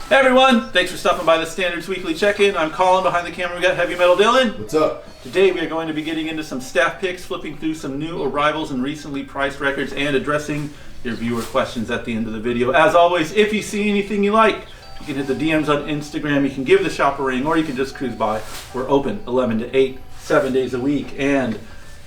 Hey everyone, thanks for stopping by the Standards Weekly Check-In. I'm Colin. Behind the camera we got Heavy Metal Dylan. What's up? Today we are going to be getting into some staff picks, flipping through some new arrivals and recently priced records, and addressing your viewer questions at the end of the video. As always, if you see anything you like, you can hit the DMs on Instagram, you can give the shop a ring, or you can just cruise by. We're open 11 to 8, 7 days a week. And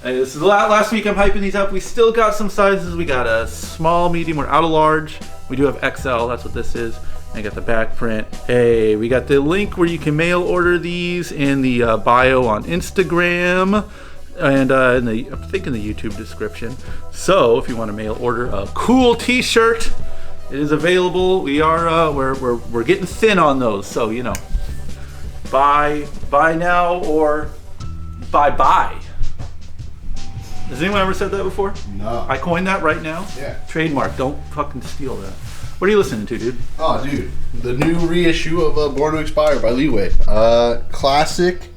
this is the last week I'm hyping these up. We still got some sizes. We got a small, medium, we're out of large. We do have XL, that's what this is. I got the back print. Hey, we got the link where you can mail order these in the bio on Instagram and I think in the YouTube description. So if you want to mail order a cool T-shirt, it is available. We are we're getting thin on those, so you know, buy now or bye. Has anyone ever said that before? No. I coined that right now. Yeah. Trademark. Don't fucking steal that. What are you listening to, dude? Oh, dude. The new reissue of Born to Expire by Leeway. Classic.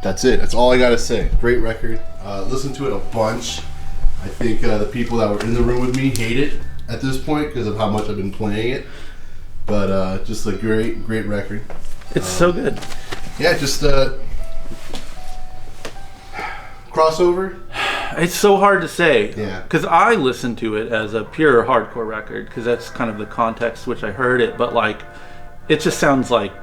That's it. That's all I gotta say. Great record. Listened to it a bunch. I think the people that were in the room with me hate it at this point because of how much I've been playing it. But just a great record. It's so good. Yeah, just crossover. It's so hard to say. Yeah. Because I listened to it as a pure hardcore record, because that's kind of the context which I heard it. But like, it just sounds like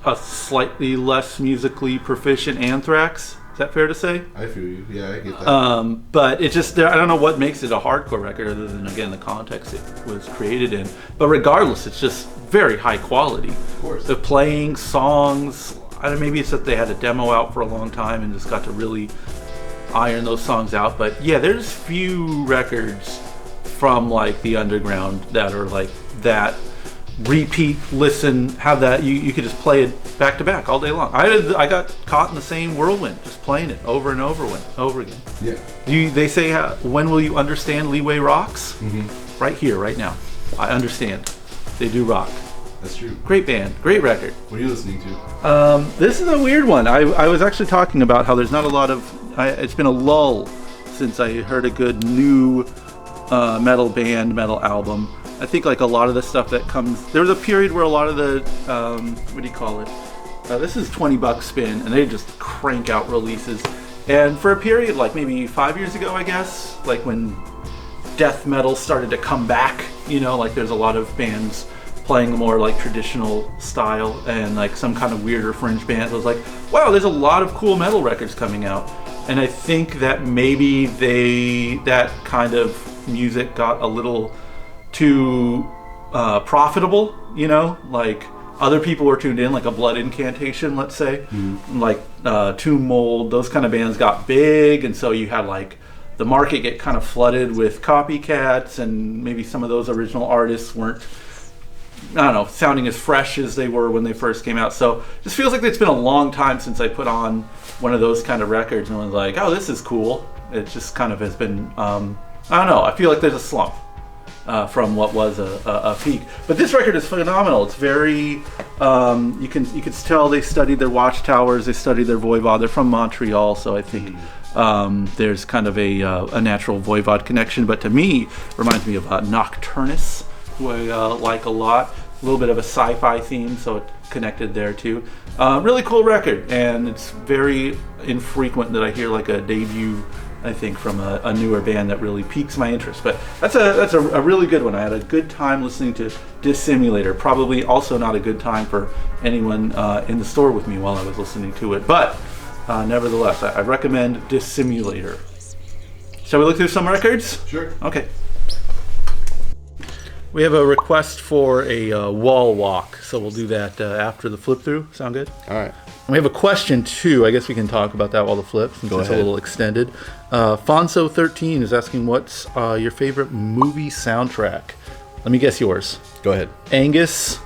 a slightly less musically proficient Anthrax. Is that fair to say? I feel you. Yeah, I get that. But it just, I don't know what makes it a hardcore record other than, again, the context it was created in. But regardless, it's just very high quality. Of course. The playing, songs, I don't know, maybe it's that they had a demo out for a long time and just got to really iron those songs out. But yeah, there's few records from like the underground that are like that repeat listen, have that you could just play it back to back all day long. I got caught in the same whirlwind, just playing it over and over again. Yeah. They say, when will you understand Leeway rocks? Mm-hmm. Right here, right now. I understand. They do rock. That's true. Great band, great record. What are you listening to? This is a weird one. I was actually talking about how there's not a lot of, it's been a lull since I heard a good new metal band, metal album. I think like a lot of the stuff that comes, there was a period where a lot of the, what do you call it? This is $20 spin, and they just crank out releases. And for a period, like maybe 5 years ago, I guess, like when death metal started to come back, you know, like there's a lot of bands playing more like traditional style, and like some kind of weirder fringe bands. I was like, wow, there's a lot of cool metal records coming out. And I think that maybe that kind of music got a little too profitable, you know, like other people were tuned in, like a Blood Incantation, let's say, like Tomb Mold, those kind of bands got big, and so you had like the market get kind of flooded with copycats, and maybe some of those original artists weren't, I don't know, sounding as fresh as they were when they first came out. So it just feels like it's been a long time since I put on one of those kind of records and was like, oh, this is cool. It just kind of has been, I don't know, I feel like there's a slump from what was a peak. But this record is phenomenal. It's very, you can tell they studied their Watchtowers, they studied their Voivod. They're from Montreal, so I think there's kind of a natural Voivod connection. But to me, it reminds me of Nocturnus, who I like a lot. A little bit of a sci-fi theme, so it connected there too. Really cool record, and it's very infrequent that I hear like a debut, I think, from a newer band that really piques my interest. But that's a really good one. I had a good time listening to Dissimulator. Probably also not a good time for anyone in the store with me while I was listening to it. But nevertheless, I recommend Dissimulator. Shall we look through some records? Sure. Okay. We have a request for a wall walk, so we'll do that after the flip through. Sound good? All right. We have a question too. I guess we can talk about that while the flip, since it's a little extended. Fonso13 is asking, what's your favorite movie soundtrack? Let me guess yours. Go ahead. Angus.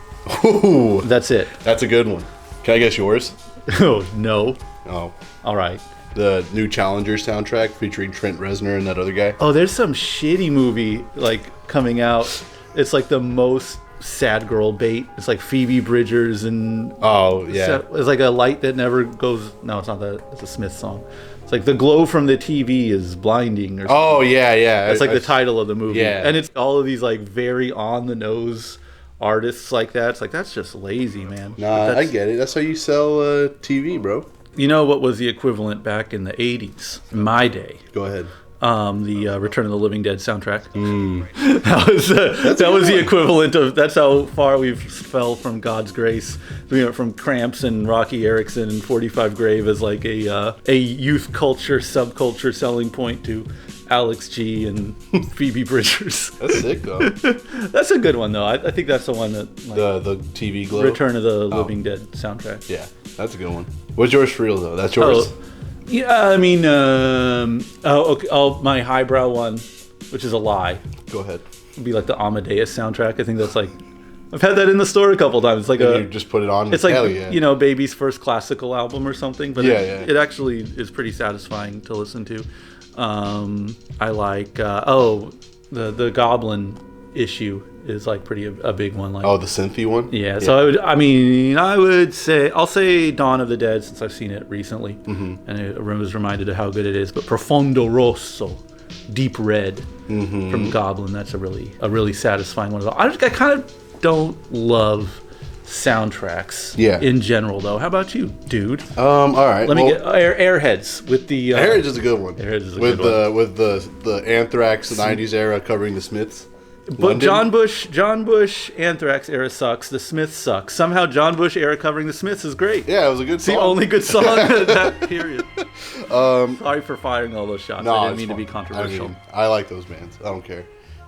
Ooh, That's it. that's a good one. Can I guess yours? Oh, no. Oh, All right. the new Challenger soundtrack featuring Trent Reznor and that other guy. Oh, there's some shitty movie like coming out. It's like the most sad girl bait. It's like Phoebe Bridgers and Oh yeah, it's like a light that never goes. No, it's not that. It's a Smith song. It's like the glow from the TV is blinding. Or something. Oh yeah. That's like the title of the movie. Yeah. And it's all of these like very on the nose artists like that. It's like, that's just lazy, man. Nah, I get it. That's how you sell TV, bro. You know what was the equivalent back in the 80s, in my day? Go ahead. The Return of the Living Dead soundtrack. That was the equivalent of. That's how far we've fell from God's grace. We went from Cramps and Rocky Erickson and 45 Grave as like a youth culture subculture selling point to Alex G and Phoebe Bridgers. That's sick though. That's a good one though. I think that's the one that like, the TV glow. Return of the Living Dead soundtrack. Yeah, that's a good one. What's yours for real though? That's yours. Yeah, I mean, my highbrow one, which is a lie, Go ahead. would be like the Amadeus soundtrack. I think that's like, I've had that in the store a couple times. It's like You just put it on. it's like Hell yeah. you know, Baby's first classical album or something. But Yeah, it actually is pretty satisfying to listen to. I like the Goblin issue is like pretty a big one. Like Oh, the synthy one. yeah. So I would say I'll say Dawn of the Dead since I've seen it recently, and I was reminded of how good it is. But Profondo Rosso, Deep Red from Goblin, that's a really satisfying one. I kind of don't love soundtracks in general though. How about you, dude? All right. Let me get Airheads with the Airheads is a good one. Airheads is a with good one. With the Anthrax, the '90s era covering the Smiths. But John Bush Anthrax era sucks. The Smiths suck. Somehow John Bush era covering the Smiths is great. Yeah, it was a good It's song. the only good song of that period. Sorry for firing all those shots. No, I didn't it's mean to be fine. controversial. I like those bands. I don't care.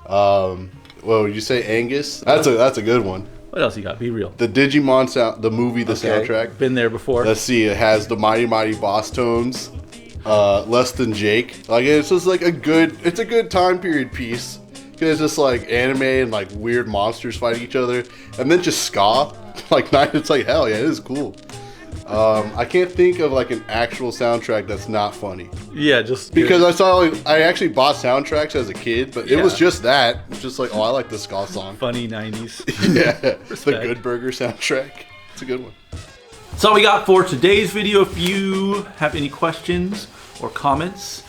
Well, would you say Angus? That's a good one. What else you got? Be real. The Digimon sound, the movie, the soundtrack. Been there before. Let's see. It has the Mighty Mighty Boss Tones, Less Than Jake. Like it's just like a good time period piece. Because it's just like anime and like weird monsters fighting each other, and then just ska. Like it's like hell yeah, it is cool. I can't think of like an actual soundtrack that's not funny. Yeah, just Because I actually bought soundtracks as a kid, but it was just that. It's just like, oh, I like the ska song. funny 90s. Yeah, the Respect. Good Burger soundtrack. It's a good one. That's all we got for today's video. If you have any questions or comments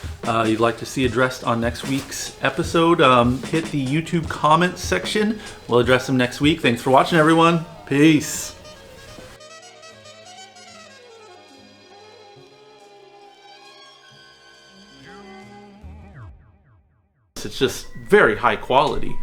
you'd like to see addressed on next week's episode, hit the YouTube comments section. We'll address them next week. Thanks for watching, everyone. Peace. It's just very high quality.